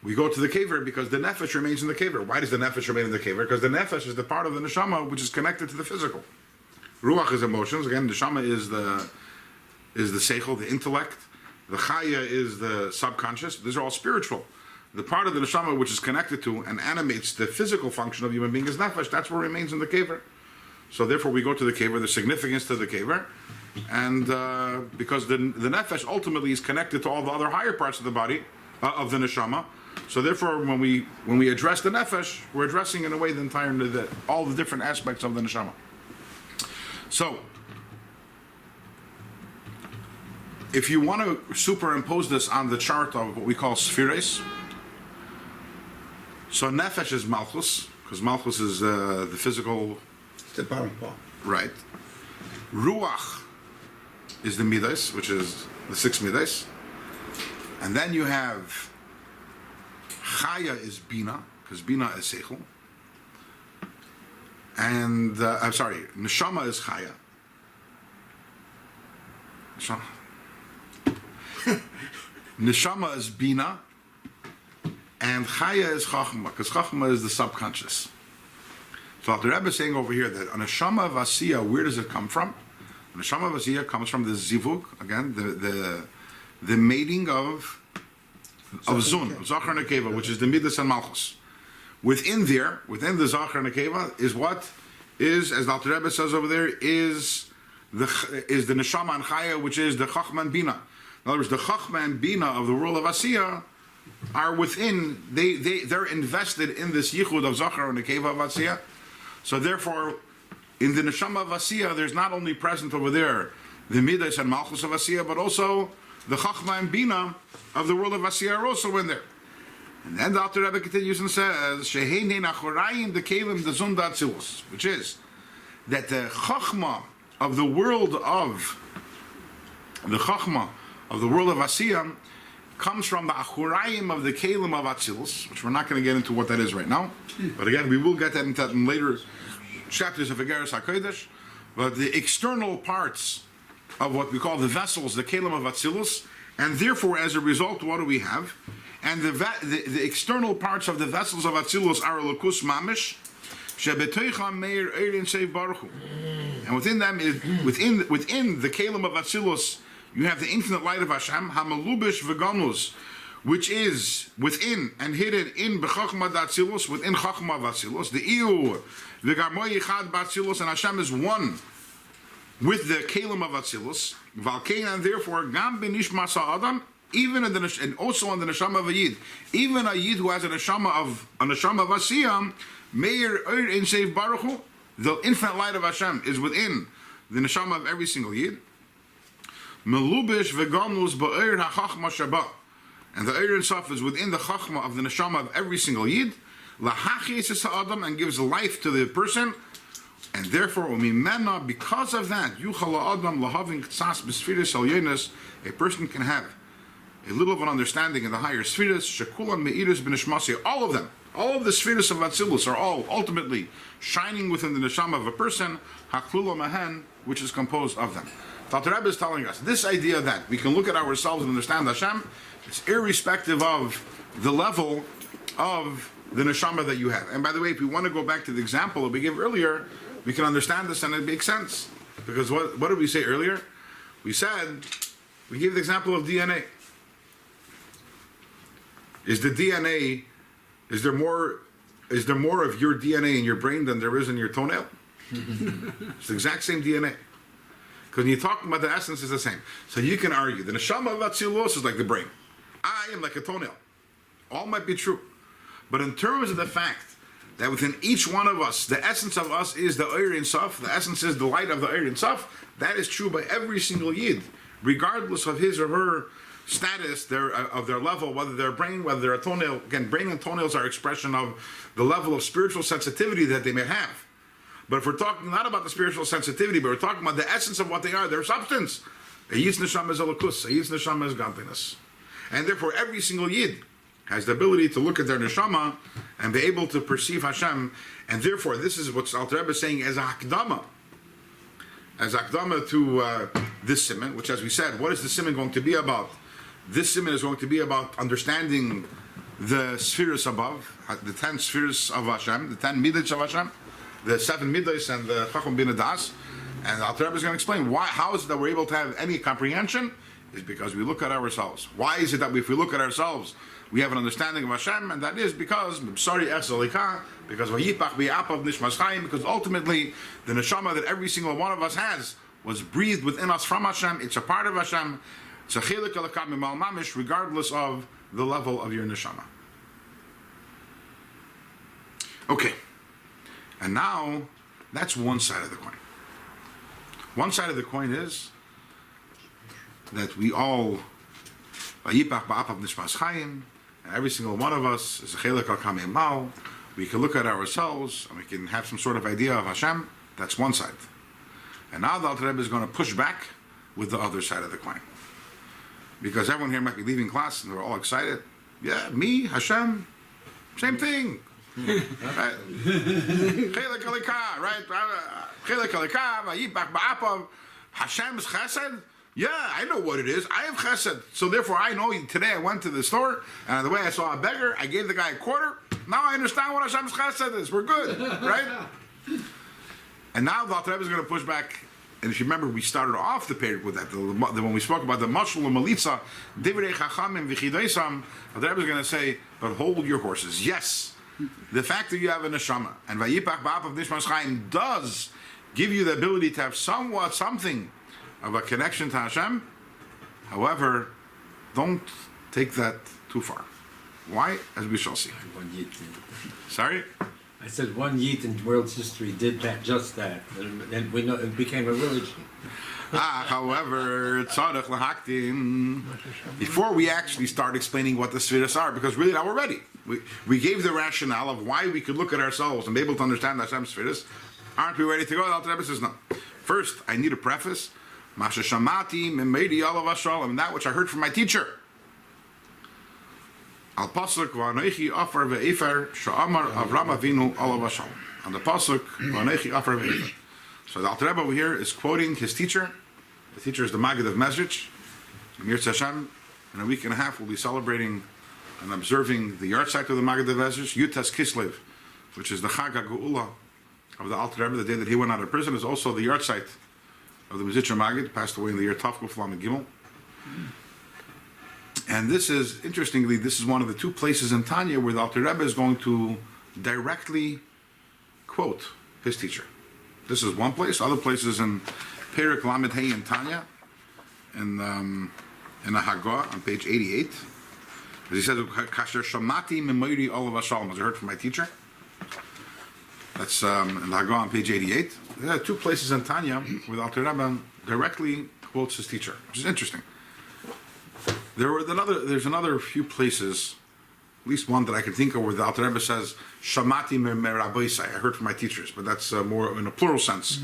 We go to the kever because the nefesh remains in the kever. Why does the nefesh remain in the kever? Because the nefesh is the part of the neshama which is connected to the physical. Ruach is emotions. Again, neshama is the seichel, the intellect. The chaya is the subconscious. These are all spiritual. The part of the neshama which is connected to and animates the physical function of human being is nefesh. That's what remains in the kever. So therefore we go to the kever, the significance to the kever, and because the nefesh ultimately is connected to all the other higher parts of the body, of the neshama. So therefore when we address the nefesh, we're addressing in a way all the different aspects of the neshama. So, if you want to superimpose this on the chart of what we call spheres, so nefesh is malchus, because malchus is the physical. The bottom part. Right. Ruach is the midas, which is the 6 midas. And then you have chaya is bina, because bina is seichel. And, I'm sorry, neshama is chaya. Neshama is bina, and chaya is chachma, because chachma is the subconscious. So the Rebbe is saying over here that a neshama vasiya, where does it come from? A neshama vasiya comes from the zivug, again, the mating of zun, of zachar and nekeva, which is the midas and malchus. Within the zachar and nekeva, is what is, as the Alter Rebbe says over there, is the neshama and chaya, which is the chachma and bina. In other words, the chachma and bina of the world of asiya are within. They're invested in this yichud of zachar and nekeva of asiya. So therefore, in the neshama of asiya, there's not only present over there the midas and malchus of asiya, but also the chachma and bina of the world of asiya are also in there. And then the Alter Rebbe continues and says, "Shehein achorayim the kelim the zun datzilus," which is that the chachma of the world of asiya comes from the achorayim of the kelim of atzilus, which we're not going to get into what that is right now. But again, we will get that into that in later chapters of Iggeres HaKodesh. But the external parts of what we call the vessels, the kelim of atzilus, and therefore, as a result, what do we have? And the external parts of the vessels of Atzilus are Lakus Mamish, Shebetoicha Meir Eirin Seiv Baruch Hu. And within them is within the Kalim of Atzilus, you have the infinite light of Hashem, Hamalubish Veganus, which is within and hidden in Bechachma Atzilus, within Chachma Atzilus, the Iu, Vegarmoy Yichad Batzilus, and Hashem is one with the Kalim of Atzilus, Valkein, and therefore Gam Benishma Adam. Even in and also on the neshama of a yid, even a yid who has a neshama of asiyam, meir in seiv baruch Hu, the infinite light of Hashem is within the neshama of every single yid. Melubish veganus ba'ir hachachma shaba, and the eir insaf is within the chachma of the neshama of every single yid. Lahachis es adam, and gives life to the person. And therefore, umimena, because of that, yuchal ha'adam lahavin ktsas b'sfiris alyenis, a person can have a little of an understanding in the higher spheres, shekulam meiris b'nishmasi, all of them, all of the spheres of Atzilus are all ultimately shining within the neshama of a person, haklula mahen, which is composed of them. The Rebbe is telling us this idea that we can look at ourselves and understand Hashem, it's irrespective of the level of the neshama that you have. And by the way, if we want to go back to the example that we gave earlier, we can understand this and it makes sense. Because what did we say earlier? We said, we gave the example of DNA. Is there more of your DNA in your brain than there is in your toenail? It's the exact same DNA. Because when you're talking about the essence, it's the same. So you can argue the neshama of Atzilus is like the brain. I am like a toenail. All might be true. But in terms of the fact that within each one of us, the essence of us is the Eir Ein Sof, the essence is the light of the Eir Ein Sof, that is true by every single Yid, regardless of his or her status, of their level, whether they're brain, whether they're a toenail. Again, brain and toenails are expression of the level of spiritual sensitivity that they may have. But if we're talking not about the spiritual sensitivity, but we're talking about the essence of what they are, their substance. A Yid's neshama is elokus, a Yid's neshama is godliness. And therefore every single Yid has the ability to look at their neshama and be able to perceive Hashem. And therefore this is what Alter Rebbe is saying as a hakdama. As hakdama to this simon, which as we said, what is the simon going to be about? This simon is going to be about understanding the spheres above, the 10 spheres of Hashem, the 10 midas of Hashem, the 7 midas and the Chacham Bin Das. And Alter Rebbe is going to explain how is it that we're able to have any comprehension? Is because we look at ourselves. Why is it that if we look at ourselves, we have an understanding of Hashem? And that is because because ultimately the neshama that every single one of us has was breathed within us from Hashem. It's a part of Hashem. It's a chelik elokam mimal mamish, regardless of the level of your neshama. Okay, and now that's one side of the coin. One side of the coin is that we all, and every single one of us is a chelik elokam mimal. We can look at ourselves and we can have some sort of idea of Hashem. That's one side. And now the Alter Rebbe is going to push back with the other side of the coin. Because everyone here might be leaving class and they're all excited. Yeah, me, Hashem, same thing. Right? Chelek Elikah, right? Chelek Elikah, Vayipach Ba'apav, Hashem's chesed. Yeah, I know what it is. I have chesed. So therefore I know today I went to the store and the way I saw a beggar, I gave the guy a quarter. Now I understand what Hashem's chesed is. We're good, right? And now the Alter Rebbe is going to push back. And if you remember, we started off the period with that. When we spoke about the Mashul and Malitza, Divrei Chachamim V'chidoisam, the Rebbe is going to say, but hold your horses. Yes, the fact that you have a neshama, and Vayipach Ba'apav Nishmas Chaim does give you the ability to have something of a connection to Hashem. However, don't take that too far. Why? As we shall see. Sorry? I said one Yid in world's history did that, just that, and we know it became a religion. However, tzarech lahaktin. Before we actually start explaining what the spheres are, because really now we're ready. We gave the rationale of why we could look at ourselves and be able to understand Hashem's spheres. Aren't we ready to go? The Alter Rebbe says no. First, I need a preface. Masha shamati mimedi alav hashalom, that which I heard from my teacher. Al pasuk v'anoichi afar ve'efer sha'amar Avram Avinu alav hashalom. On the pasuk v'anoichi afar ve'efer. So the Alter Rebbe over here is quoting his teacher. The teacher is the Maggid of Mezrich. Mir Hashem. In a week and a half, we'll be celebrating and observing the yahrzeit of the Maggid of Mezrich, Yutas Kislev, which is the Chag HaGeula of the Alter Rebbe. The day that he went out of prison is also the yahrzeit of the Mezrich Maggid, passed away in the year Tavkuf Lamed Gimel. And this is, interestingly, this is one of the two places in Tanya where the Alter Rebbe is going to directly quote his teacher. This is one place. Other places in Perek Lamed Hey in Tanya, in the Hagah on page 88. As he says, Kasher Shamati Memoiri Olav Hashalom, as I heard from my teacher. That's in the Hagah on page 88. There are two places in Tanya where the Alter Rebbe directly quotes his teacher, which is interesting. There's another few places least one that I can think of where the Alter Rebbe says, Shamati me Rabbi, I heard from my teachers, but that's more in a plural sense.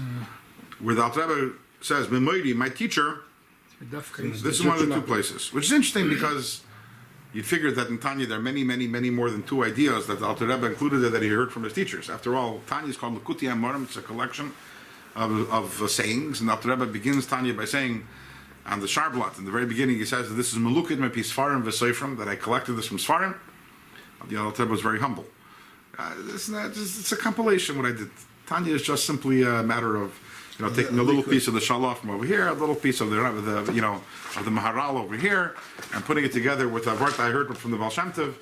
Where the Alter Rebbe says, Memoiri, my teacher, this is one of the two places. Which is interesting because you figure that in Tanya there are many, many, many more than two ideas that the Alter Rebbe included there that he heard from his teachers. After all, Tanya is called L'kuti Amorim, it's a collection of sayings, and the Alter Rebbe begins Tanya by saying, on the Sharblat, in the very beginning, he says that this is Melukid Mepi Sfarim V'Seifrim, that I collected this from Sfarim. The Alter Rebbe was very humble. It's a compilation what I did. Tanya is just simply a matter of taking a little piece of the Shalach from over here, a little piece of the Maharal over here, and putting it together with a word I heard from the Baal Shem Tov.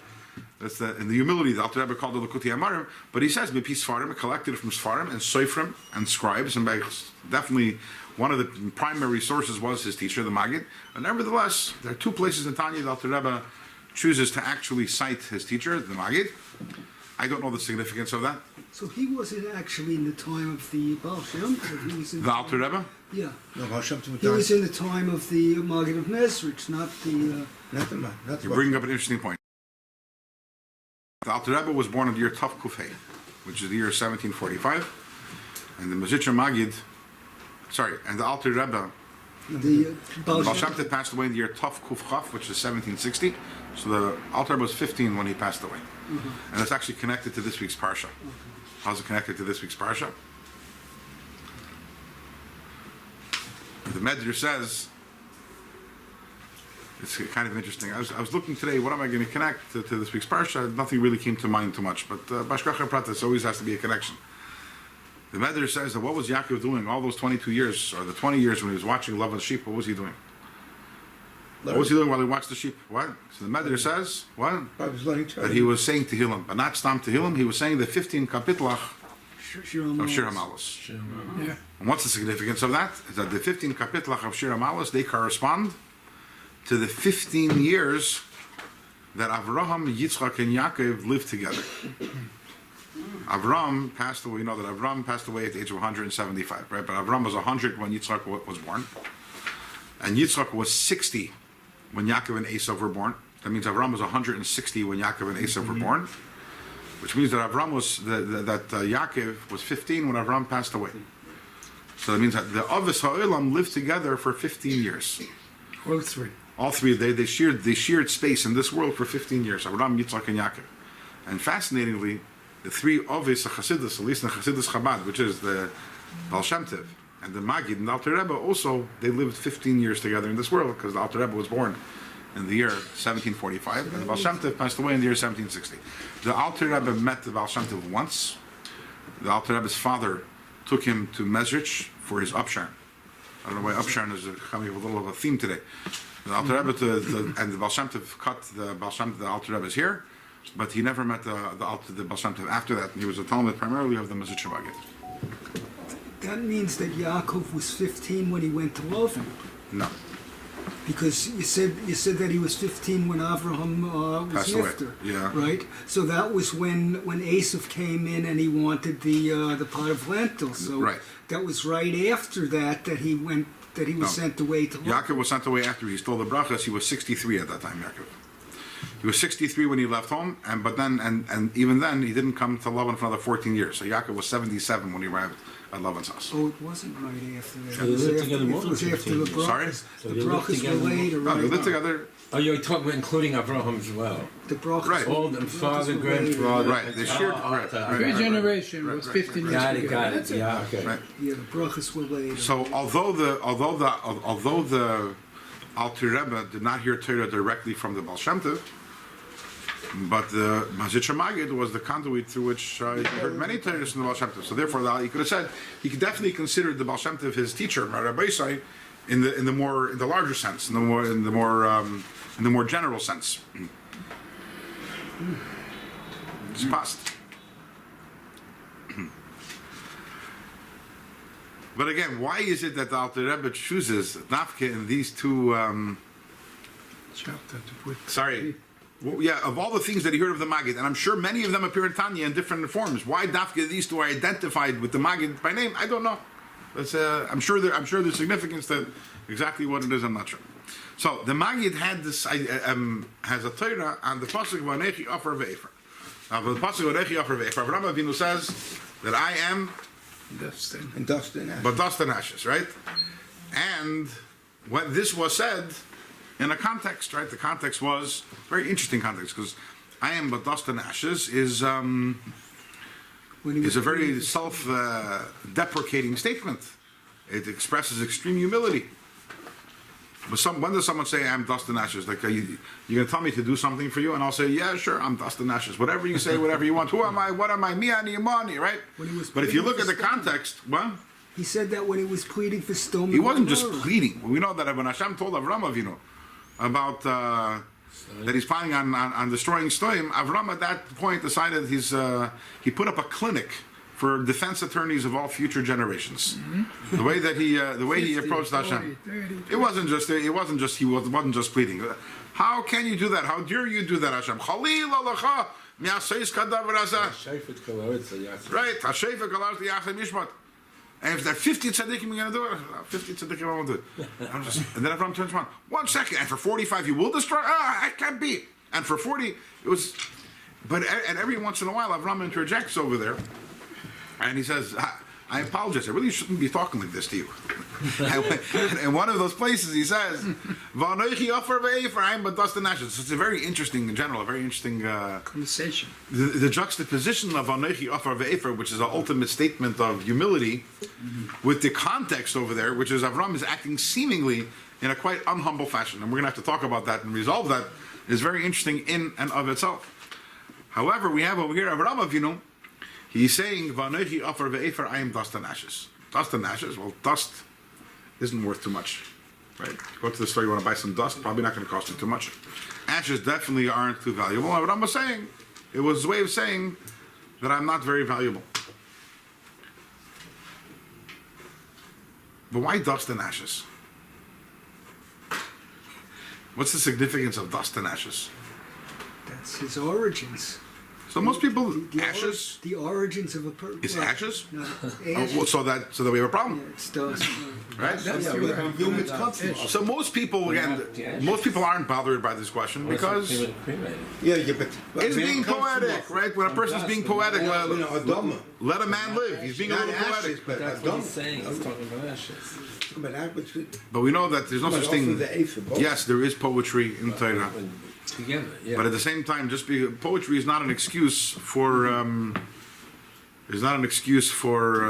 That's in the humility, the Alter Rebbe called it L'kuti Amarim, but he says Mepi Sfarim, collected from Sfarim and Seifrim and scribes, and definitely one of the primary sources was his teacher, the Maggid. And nevertheless, there are two places in Tanya the Alter Rebbe chooses to actually cite his teacher, the Maggid. I don't know the significance of that. So he wasn't actually in the time of the Baal Shem Tov. He was in The Alter Rebbe? Yeah. No, Baal Shem Tov He was in the time of the Maggid of Mezrich, not the... not the man. Not the You're bringing up an interesting point. The Alter Rebbe was born in the year Tav Kufay, which is the year 1745. And the Mezritcher Maggid, and the Alter Rebbe, the Baal Baal Shem Shem Tov passed away in the year Tav Kuf Chaf, which is 1760. So the Alter Rebbe was 15 when he passed away. And it's actually connected to this week's Parsha. How's it connected to this week's Parsha? The Medrash says, it's kind of interesting. I was looking today, what am I going to connect to this week's Parsha? Nothing really came to mind too much, but Bashkacha Pratis always has to be a connection. The Medrash says that what was Yaakov doing all those 22 years, or the 20 years when he was watching Love of the Sheep, what was he doing? What was he doing while he watched the sheep? What? So the Medrash says, what? I was learning That he was saying Tehillim, but not Stam Tehillim, he was saying the 15 kapitlach Shir of Shir HaMalos. Yeah. And what's the significance of that? Is that the 15 kapitlach of Shir HaMalos, they correspond to the 15 years that Avraham, Yitzchak, and Yaakov lived together. Avram passed away, that Avram passed away at the age of 175, right? But Avram was 100 when Yitzchak was born. And Yitzchak was 60 when Yaakov and Esav were born. That means Avram was 160 when Yaakov and Esav were born. Which means that Avram was, Yaakov was 15 when Avram passed away. So that means that the Avos HaOlam lived together for 15 years. All three. All three, they shared space in this world for 15 years, Avram, Yitzchak, and Yaakov. And fascinatingly, the three Avos HaChasidus, at least in Chassidus Chabad, which is the Baal Shem Tov, and the Maggid and the Alter Rebbe also, they lived 15 years together in this world, because the Alter Rebbe was born in the year 1745, and the Baal Shem Tov passed away in the year 1760. The Alter Rebbe met the Baal Shem Tov once. The Alter Rebbe's father took him to Mezrich for his Upshine. I don't know why Upshine is coming with a little of a theme today. The Alter Rebbe and the Baal Shem Tov cut the Alter Rebbe's hair, but he never met the Baal Shem Tov after that, and he was a Talmud primarily of the Mezritcher Maggid. That means that Yaakov was 15 when he went to Lovan. No. Because you said that he was 15 when Avraham was Passed away. Nifter, Yeah. right? So that was when Esav came in and he wanted the pot of lentils. So Right. that was right after that he was sent away to Lovan. Yaakov was sent away after he stole the brachas. He was 63 at that time, Yaakov. He was 63 when he left home, and even then he didn't come to Lavan for another 14 years. So Yaakov was 77 when he arrived at Lavan's house. Oh, it wasn't right after that. So It they was lived after, together more it than was after 15 the years. brachas. Sorry? So The they lived brachas were together later, No, they right? lived together. Oh, you're talking about including Avraham as well. The brachas Right. were- All the brachas father, were later. grandfather. Right, they shared- Three generation was 15 years Got it, together. got it. That's it. Yeah, okay. Right. Yeah, the brachas were later. So although the Alter Rebbe did not hear Torah directly from the Baal Shem Tov, but the Mezritcher Maggid was the conduit through which he heard many Torahs from the Baal Shem Tov. So therefore, he could have said he could definitely consider the Baal Shem Tov his teacher, Rabbi, in the larger sense, in the more general sense. It's past. But again, why is it that the Alter Rebbe chooses Nafke in these two? Chapter to put. Of all the things that he heard of the Maggid, and I'm sure many of them appear in Tanya in different forms. Why Dafke these two are identified with the Maggid by name? I don't know. That's I'm sure there's significance that exactly what it is. I'm not sure. So the Magid had this has a Torah on the pasuk Vanechi Offer Ve'efer. Now the pasuk Vanechi Offer Ve'efer, Avraham Avinu says that I am And dust and ash. but dust and ashes, right? And when this was said in a context, right? The context was very interesting context because I am but dust and ashes is a very self-deprecating statement. It expresses extreme humility. But when does someone say I'm dust and ashes? Like you're gonna tell me to do something for you, and I'll say, yeah, sure, I'm dust and ashes. Whatever you say, whatever you want. Who am I? What am I? Me, ani, imani, right? But if you look at the context, well. He said that when he was pleading for stone. He wasn't just pleading. We know that when Hashem told Avram Avinu about that he's planning on destroying Stoim, Avram at that point decided he put up a clinic for defense attorneys of all future generations. Mm-hmm. The way that he approached 40, Hashem, 30, it wasn't just pleading. How can you do that? How dare you do that, Hashem? Chalil alacha mi'aseis kadavar hazeh. Right, Hashefet kalaretz liyachem mishpat. And if there are 50 tzaddikim, you're going to do it. 50 tzaddikim, I won't do it. And then Avram turns around. 1 second. And for 45, you will destroy? I can't be. And for 40, it was. But and every once in a while, Avram interjects over there. And he says, I apologize. I really shouldn't be talking like this to you. And in one of those places, he says, "Va'anoichi offer ve'efer, I'm but dust and ashes." So it's a very interesting, in general, a very interesting conversation. The juxtaposition of "Va'anoichi offer ve'efer," which is an ultimate statement of humility, with the context over there, which is Avram is acting seemingly in a quite unhumble fashion, and we're going to have to talk about that and resolve that. Is very interesting in and of itself. However, we have over here Avram Avinu. He's saying, "Va'anoichi offer ve'efer, I am dust and ashes." Dust and ashes. Well, dust isn't worth too much, right? Go to the store, you want to buy some dust, probably not going to cost you too much. Ashes definitely aren't too valuable. What I was saying, it was his way of saying that I'm not very valuable. But why dust and ashes? What's the significance of dust and ashes? That's his origins. So most people, ashes The origins of a person. is ashes. No, Oh, ash. well, so that we have a problem, Yeah, it's dust. right? Humans come from. So most people, again, most people aren't bothered by this question because Yeah, but it's being poetic, right? When a person's being poetic, Adama. let a man live. He's being a Not little ashes, poetic. but That's what he's Adama. saying. He's talking about ashes. But that was But we know that there's no such thing. Yes, there is poetry in Torah, Together, yeah. but at the same time, poetry is not an excuse for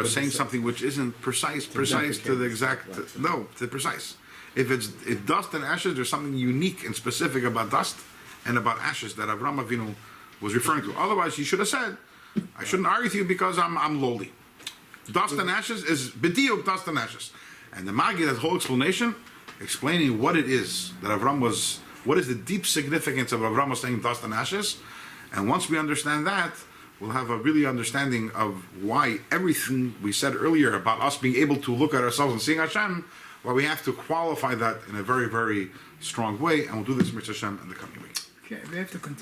saying something which isn't precise to the exact. No, to precise. If dust and ashes, there's something unique and specific about dust and about ashes that Avraham Avinu was referring to. Otherwise, he should have said, "I shouldn't argue with you because I'm lowly." Dust and ashes is b'diuk dust and ashes, and the Magi has a whole explanation explaining what it is that Avram was. What is the deep significance of Avram saying dust and ashes? And once we understand that, we'll have a really understanding of why everything we said earlier about us being able to look at ourselves and seeing Hashem, why we have to qualify that in a very, very strong way. And we'll do this, Mr. Hashem, in the coming week. Okay, we have to continue.